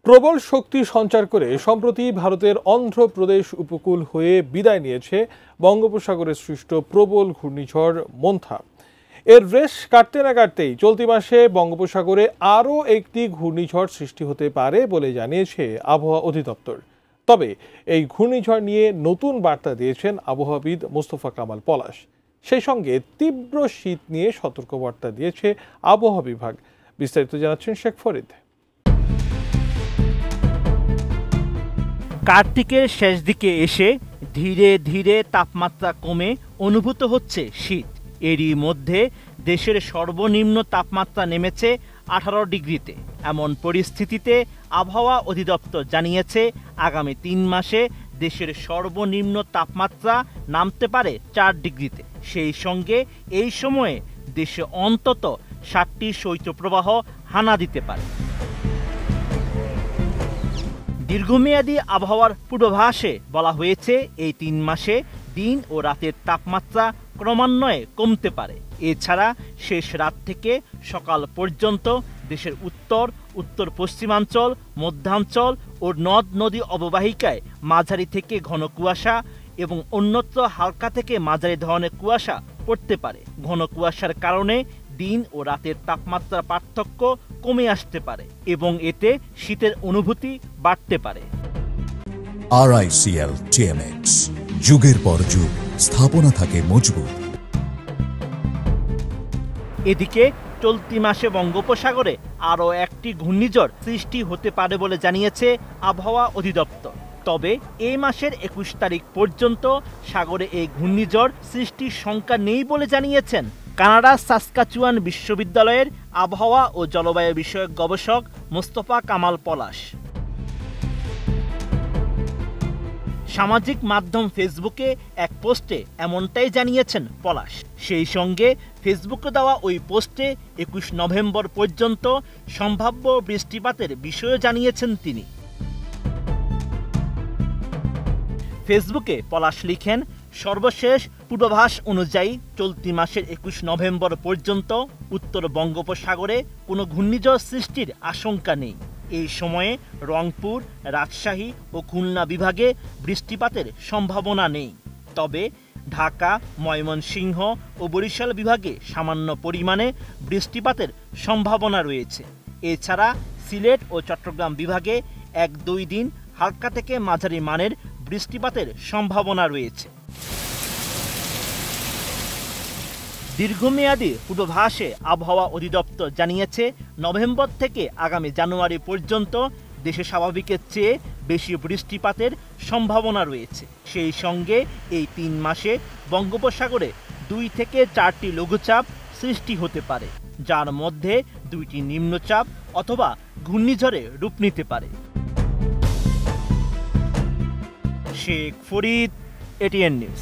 প্রবল শক্তি সঞ্চার করে সম্প্রতি ভারতের অন্ধ্রপ্রদেশ উপকূল হয়ে বিদায় নিয়েছে বঙ্গোপসাগরে সৃষ্ট প্রবল ঘূর্ণিঝড় মোন্থা। এর রেশ কাটতে না কাটতেই চলতি মাসে বঙ্গোপসাগরে আরও একটি ঘূর্ণিঝড় সৃষ্টি হতে পারে বলে জানিয়েছে আবহাওয়া অধিদপ্তর। তবে এই ঘূর্ণিঝড় নিয়ে নতুন বার্তা দিয়েছেন আবহাওয়াবিদ মোস্তফা কামাল পলাশ। সেই সঙ্গে তীব্র শীত নিয়ে সতর্কবার্তা দিয়েছে আবহাওয়া বিভাগ। বিস্তারিত জানাচ্ছেন শেখ ফরিদ। কার্তিকের শেষ দিকে এসে ধীরে ধীরে তাপমাত্রা কমে অনুভূত হচ্ছে শীত। এরই মধ্যে দেশের সর্বনিম্ন তাপমাত্রা নেমেছে 18 ডিগ্রিতে। এমন পরিস্থিতিতে আবহাওয়া অধিদপ্তর জানিয়েছে আগামী 3 মাসে দেশের সর্বনিম্ন তাপমাত্রা নামতে পারে 4 ডিগ্রিতে। সেই সঙ্গে এই সময়ে দেশে অন্তত 7টি শৈত্যপ্রবাহ হানা দিতে পারে। দীর্ঘমেয়াদী আবহাওয়ার পূর্বাভাসে বলা হয়েছে এই 3 মাসে দিন ও রাতের তাপমাত্রা ক্রমান্বয়ে কমতে পারে। এছাড়া শেষ রাত থেকে সকাল পর্যন্ত দেশের উত্তর, উত্তর পশ্চিমাঞ্চল, মধ্যাঞ্চল ও নদ নদী অববাহিকায় মাঝারি থেকে ঘন কুয়াশা এবং অন্যত্র হালকা থেকে মাঝারি ধরনের কুয়াশা পড়তে পারে। ঘন কুয়াশার কারণে দিন ও রাতের তাপমাত্রার পার্থক্য কমে আসতে পারে এবং এতে শীতের অনুভূতি বাড়তে পারে। RICL TMX, যুগের পর যুগ স্থাপনা থাকে মজবুত। এদিকে চলতি মাসে বঙ্গোপসাগরে আরও একটি ঘূর্ণিঝড় সৃষ্টি হতে পারে বলে জানিয়েছে আবহাওয়া অধিদপ্তর। তবে এই মাসের 21 তারিখ পর্যন্ত সাগরে এই ঘূর্ণিঝড় সৃষ্টির শঙ্কা নেই বলে জানিয়েছেন কানাডার সাসকাচুয়ান বিশ্ববিদ্যালয়ের আবহাওয়া ও জলবায়ু বিষয়ক গবেষক মোস্তফা কামাল পলাশ। সামাজিক মাধ্যম ফেসবুকে এক পোস্টে এমনটাই জানিয়েছেন পলাশ। সেই সঙ্গে ফেসবুকে দেওয়া ওই পোস্টে 21 নভেম্বর পর্যন্ত সম্ভাব্য বৃষ্টিপাতের বিষয়ও জানিয়েছেন তিনি। ফেসবুকে পলাশ লিখেন, সর্বশেষ পূর্বাভাস অনুযায়ী চলতি মাসের 21 নভেম্বর পর্যন্ত উত্তর বঙ্গোপসাগরে কোনো ঘূর্ণিঝড় সৃষ্টির আশঙ্কা নেই। এই সময়ে রংপুর, রাজশাহী ও খুলনা বিভাগে বৃষ্টিপাতের সম্ভাবনা নেই। তবে ঢাকা, ময়মনসিংহ ও বরিশাল বিভাগে সামান্য পরিমাণে বৃষ্টিপাতের সম্ভাবনা রয়েছে। এছাড়া সিলেট ও চট্টগ্রাম বিভাগে 1-2 দিন হালকা থেকে মাঝারি মানের বৃষ্টিপাতের সম্ভাবনা রয়েছে। দীর্ঘমেয়াদী পূর্বাভাসে আবহাওয়া অধিদপ্তর জানিয়েছে নভেম্বর থেকে আগামী জানুয়ারি পর্যন্ত দেশে স্বাভাবিকের চেয়ে বেশি বৃষ্টিপাতের সম্ভাবনা রয়েছে। সেই সঙ্গে এই 3 মাসে বঙ্গোপসাগরে 2 থেকে 4টি লঘুচাপ সৃষ্টি হতে পারে, যার মধ্যে 2টি নিম্নচাপ অথবা ঘূর্ণিঝড়ে রূপ নিতে পারে। Sheikh Farid, ATN news.